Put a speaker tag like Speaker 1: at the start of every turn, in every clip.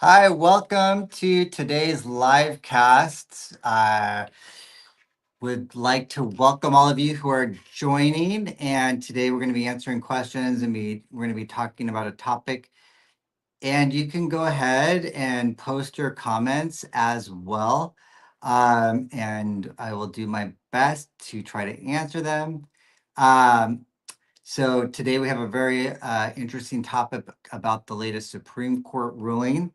Speaker 1: Hi, welcome to today's live cast. Would like to welcome all of you who are joining. And today we're going to be answering questions and we're going to be talking about a topic. And you can go ahead and post your comments as well. And I will do my best to try to answer them. Um, so today we have a very interesting topic about the latest Supreme Court ruling.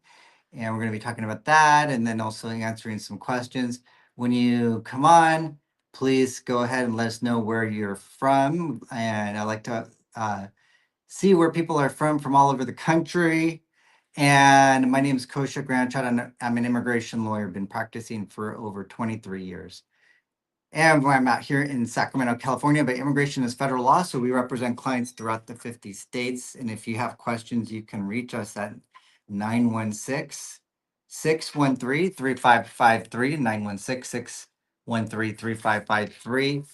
Speaker 1: And we're going to be talking about that and then also answering some questions. When you come on, please go ahead and let us know where you're from. And I like to see where people are from all over the country. And my name is Kosha Grandchild, and I'm an immigration lawyer, been practicing for over 23 years. And I'm out here in Sacramento, California, but immigration is federal law, so we represent clients throughout the 50 states. And if you have questions, you can reach us at 916-613-3553, 916-613-3553.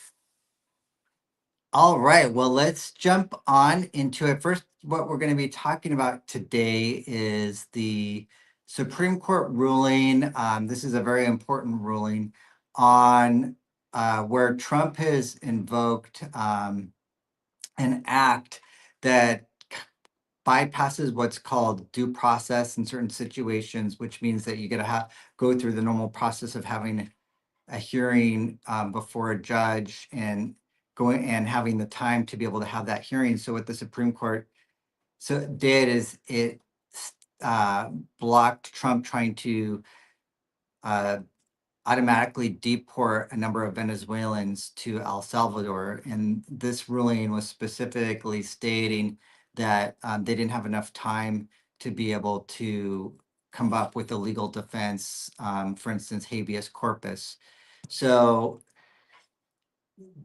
Speaker 1: All right, well, let's jump on into it. First, what we're going to be talking about today is the Supreme Court ruling. This is a very important ruling on where Trump has invoked an act that bypasses what's called due process in certain situations, which means that you got to go through the normal process of having a hearing before a judge and going and having the time to be able to have that hearing. So what the Supreme Court did is it uh, blocked Trump trying to uh, automatically deport a number of Venezuelans to El Salvador. And this ruling was specifically stating that they didn't have enough time to be able to come up with a legal defense, for instance, habeas corpus. So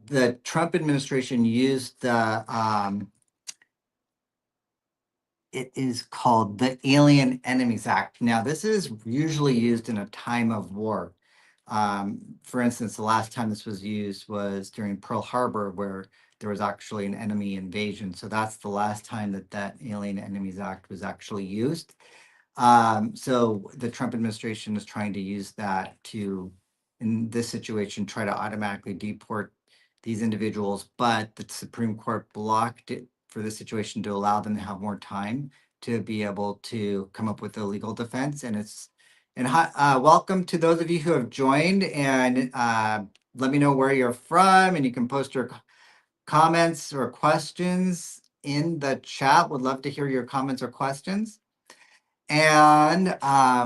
Speaker 1: the Trump administration used it is called the Alien Enemies Act. Now, this is usually used in a time of war. For instance, the last time this was used was during Pearl Harbor, where there was actually an enemy invasion. So that's the last time that Alien Enemies Act was actually used. So the Trump administration is trying to use that to, in this situation, try to automatically deport these individuals, but the Supreme Court blocked it for this situation to allow them to have more time to be able to come up with a legal defense. And welcome to those of you who have joined, and let me know where you're from, and you can post your comments or questions in the chat. Would love to hear your comments or questions. And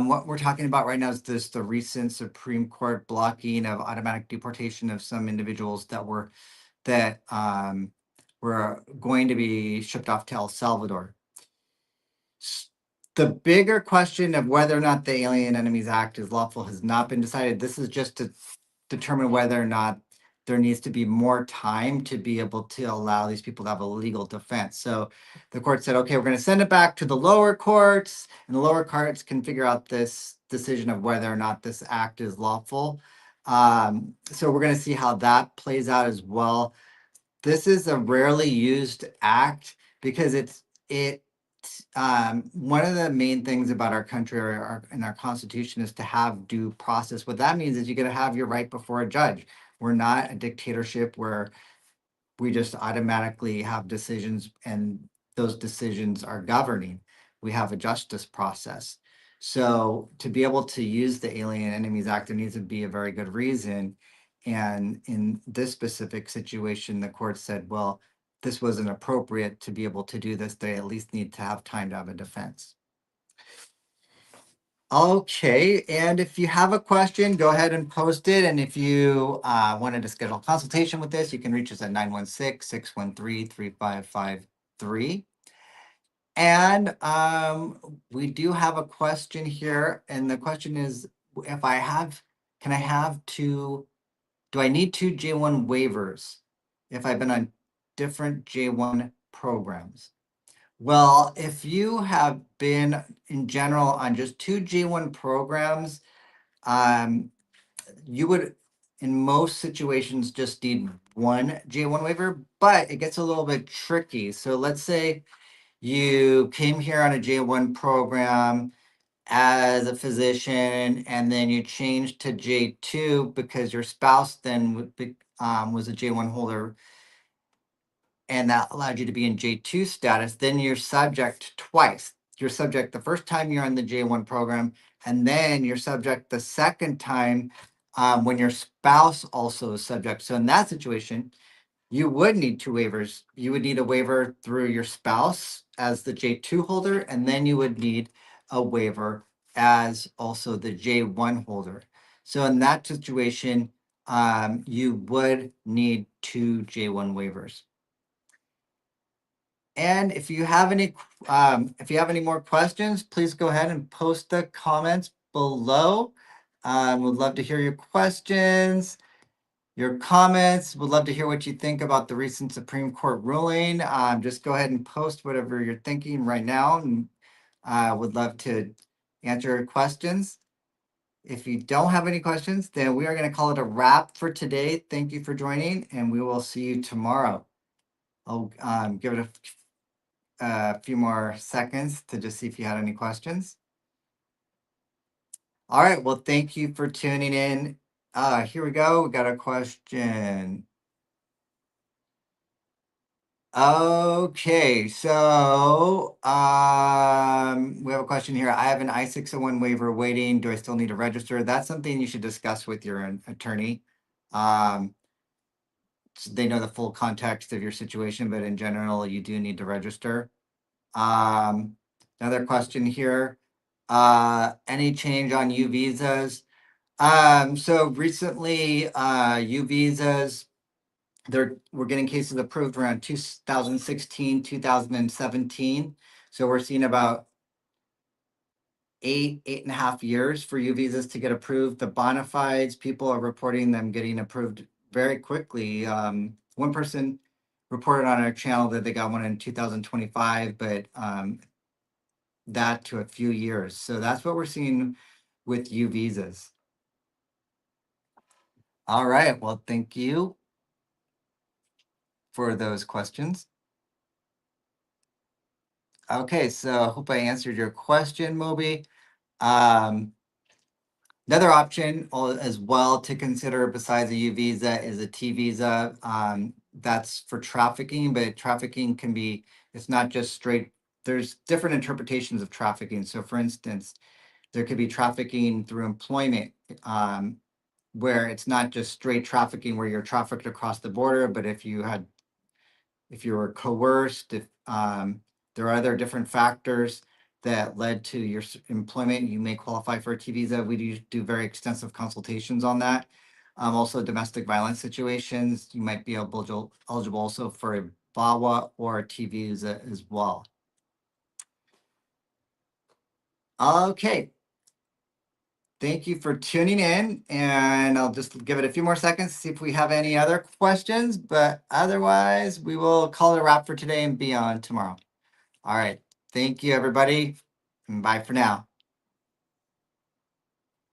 Speaker 1: what we're talking about right now is the recent Supreme Court blocking of automatic deportation of some individuals that were going to be shipped off to El Salvador. The bigger question of whether or not the Alien Enemies Act is lawful has not been decided. This is just to determine whether or not there needs to be more time to be able to allow these people to have a legal defense. So the court said, okay, we're going to send it back to the lower courts, and the lower courts can figure out this decision of whether or not this act is lawful. So we're going to see how that plays out as well. This is a rarely used act because one of the main things about our country or in our constitution is to have due process. What that means is you got to have your right before a judge. We're not a dictatorship where we just automatically have decisions and those decisions are governing. We have a justice process. So to be able to use the Alien Enemies Act, there needs to be a very good reason. And in this specific situation, the court said, well, this wasn't appropriate to be able to do this. They at least need to have time to have a defense. Okay, and if you have a question, go ahead and post it. And if you wanted to schedule a consultation with this, you can reach us at 916-613-3553. And we do have a question here. And the question is, do I need two J1 waivers if I've been on different J1 programs? Well, if you have been in general on just two J1 programs, you would, in most situations, just need one J1 waiver, but it gets a little bit tricky. So let's say you came here on a J1 program as a physician, and then you changed to J2 because your spouse then was a J1 holder, and that allowed you to be in J2 status, then you're subject twice. You're subject the first time you're on the J1 program, and then you're subject the second time when your spouse also is subject. So in that situation, you would need two waivers. You would need a waiver through your spouse as the J2 holder, and then you would need a waiver as also the J1 holder. So in that situation, you would need two J1 waivers. And if you have any more questions, please go ahead and post the comments below. Would love to hear your questions, your comments. Would love to hear what you think about the recent Supreme Court ruling. Just go ahead and post whatever you're thinking right now, and would love to answer your questions. If you don't have any questions, then we are going to call it a wrap for today. Thank you for joining, and we will see you tomorrow. I'll give it a few more seconds to just see if you had any questions. All right, well, thank you for tuning in. Here we go. We got a question. Okay, so we have a question here. I have an I-601 waiver waiting. Do I still need to register? That's something you should discuss with your attorney. So they know the full context of your situation, but in general, you do need to register. Another question here. Any change on U visas? So recently, U visas, we're getting cases approved around 2016, 2017. So we're seeing about 8.5 years for U visas to get approved. The bona fides, people are reporting them getting approved very quickly. One person reported on our channel that they got one in 2025, but that to a few years. So that's what we're seeing with U visas. All right. Well, thank you for those questions. Okay, so I hope I answered your question, Moby. Another option as well to consider besides a U visa is a T visa. That's for trafficking, but trafficking can be, it's not just straight, there's different interpretations of trafficking. So for instance, there could be trafficking through employment, where it's not just straight trafficking where you're trafficked across the border, but if you were coerced, if there are other different factors that led to your employment, you may qualify for a T visa. We do very extensive consultations on that. Also domestic violence situations, you might be eligible also for a VAWA or a T visa as well. Okay. Thank you for tuning in, and I'll just give it a few more seconds to see if we have any other questions, but otherwise we will call it a wrap for today and be on tomorrow. All right. Thank you, everybody. And bye for now.